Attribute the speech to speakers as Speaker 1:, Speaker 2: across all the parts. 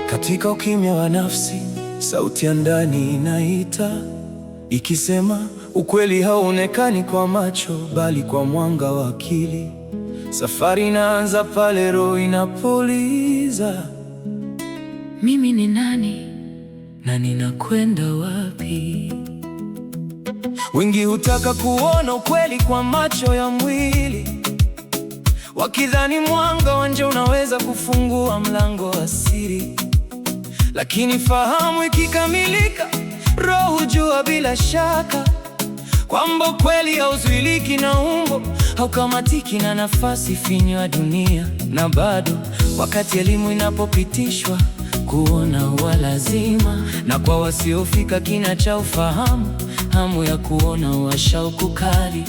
Speaker 1: Katika ukimya wa nafsi, sauti ya ndani inaita, ikisema ukweli hauonekani kwa macho, bali kwa mwanga wa akili. Safari inaanza pale roho inapuliza, mimi ni nani na ninakwenda wapi? Wengi hutaka kuona ukweli kwa macho ya mwili, wakidhani mwanga wa nje unaweza kufungua mlango wa siri. Lakini fahamu ikikamilika, roho hujua bila shaka kwamba ukweli hauzuiliki na umbo, haukamatiki na nafasi finyo ya dunia. Na bado wakati elimu inapopitishwa, kuona huwa lazima, na kwa wasiofika kina cha ufahamu, hamu ya kuona huwa shauku kali.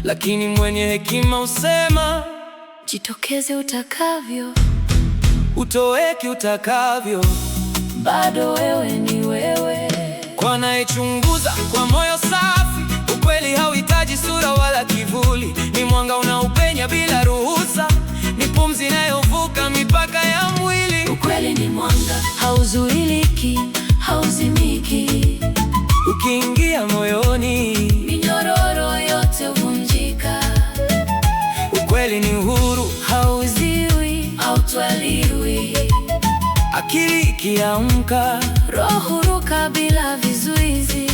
Speaker 1: Lakini mwenye hekima husema, jitokeze utakavyo, utoweke utakavyo, bado wewe ni wewe. Kwa anayechunguza kwa moyo safi, ukweli hauhitaji sura wala kivuli. Ni mwanga unaopenya bila ruhusa, ni pumzi inayovuka mipaka ya mwili. Ukweli ni mwanga, hauzuiliki, hauzimiki. Ukiingia moyoni, minyororo yote huvunjika. Ukweli ni uhuru, hauziwi, hautwaliwi. Akili ikiamka, roho huruka bila vizuizi.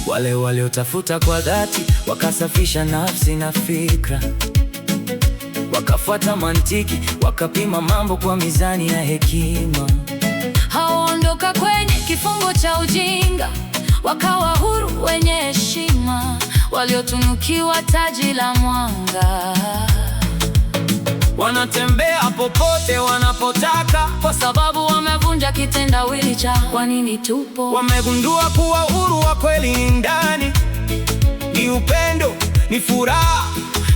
Speaker 1: Wale waliotafuta kwa dhati, wakasafisha nafsi na fikra, wakafuata mantiki, wakapima mambo kwa mizani ya hekima. Haondoka kwenye kifungo cha ujinga, wakawa huru wenye heshima, waliotunukiwa taji la mwanga. Wanatembea popote wanapotaka, kwa sababu wamevunja kitendawili cha kwa nini tupo. Wamegundua kuwa uhuru wa kweli ni ndani, ni upendo, ni furaha,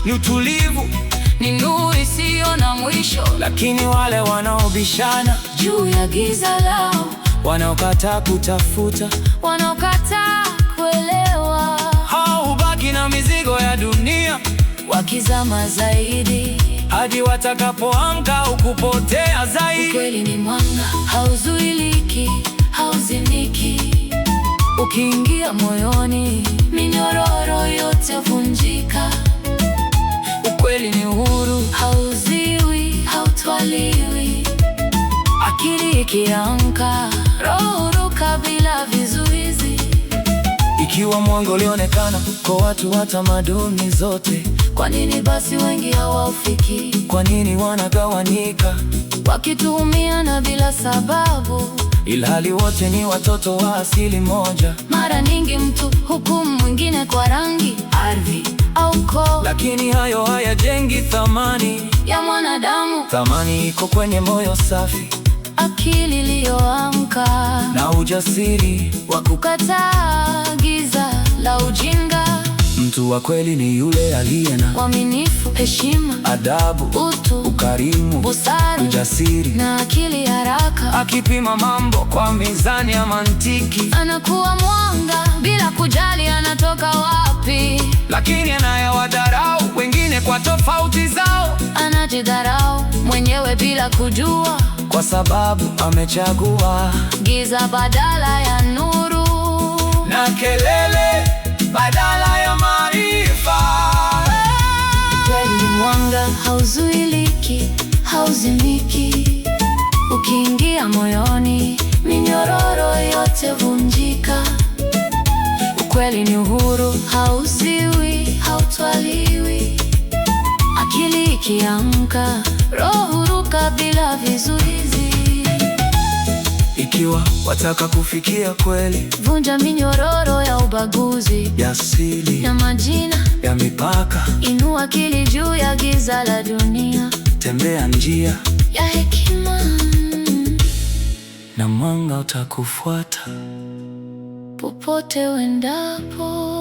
Speaker 1: ni utulivu, ni nuru isiyo na mwisho. Lakini wale wanaobishana juu ya giza lao, wanaokataa kutafuta, wanaokataa kuelewa, hao hubaki na mizigo ya dunia, wakizama zaidi hadi watakapoamka au kupotea zaidi. Ukweli ni mwanga, hauzuiliki, hauzimiki. Ukiingia moyoni, minyororo yote huvunjika. Ukweli ni uhuru, hauziwi, hautwaliwi. Akili ikiamka, roho huruka bila vizuizi. Ikiwa mwanga ulionekana kwa watu wa tamaduni zote, kwa nini basi wengi hawaufiki? Kwa nini wanagawanyika, wakituhumiana bila sababu, ilhali wote ni watoto wa asili moja? Mara nyingi mtu hukumu mwingine kwa rangi, ardhi au koo, lakini hayo hayajengi thamani ya mwanadamu. Thamani iko kwenye moyo safi, akili iliyoamka, na ujasiri wa kukataa giza la ujinga. Mtu wa kweli ni yule aliye na uaminifu, heshima, adabu, utu, ukarimu, busara, ujasiri na akili haraka. Akipima mambo kwa mizani ya mantiki, anakuwa mwanga bila kujali anatoka wapi. Lakini anayewadharau wengine kwa tofauti zao, anajidharau mwenyewe bila kujua, kwa sababu amechagua giza badala ya nuru, na kelele badala ya maarifa. Ukweli ni mwanga, hauzuiliki, hauzimiki. Ukiingia moyoni, minyororo yote huvunjika. Ukweli ni uhuru, hauziwi, hautwaliwi. Akili ikiamka, roho huruka bila vizuizi. Ikiwa wataka kufikia kweli, vunja minyororo ya ubaguzi, ya asili, ya majina, ya mipaka. Inua akili juu ya giza la dunia, tembea njia ya hekima, na mwanga utakufuata popote uendapo.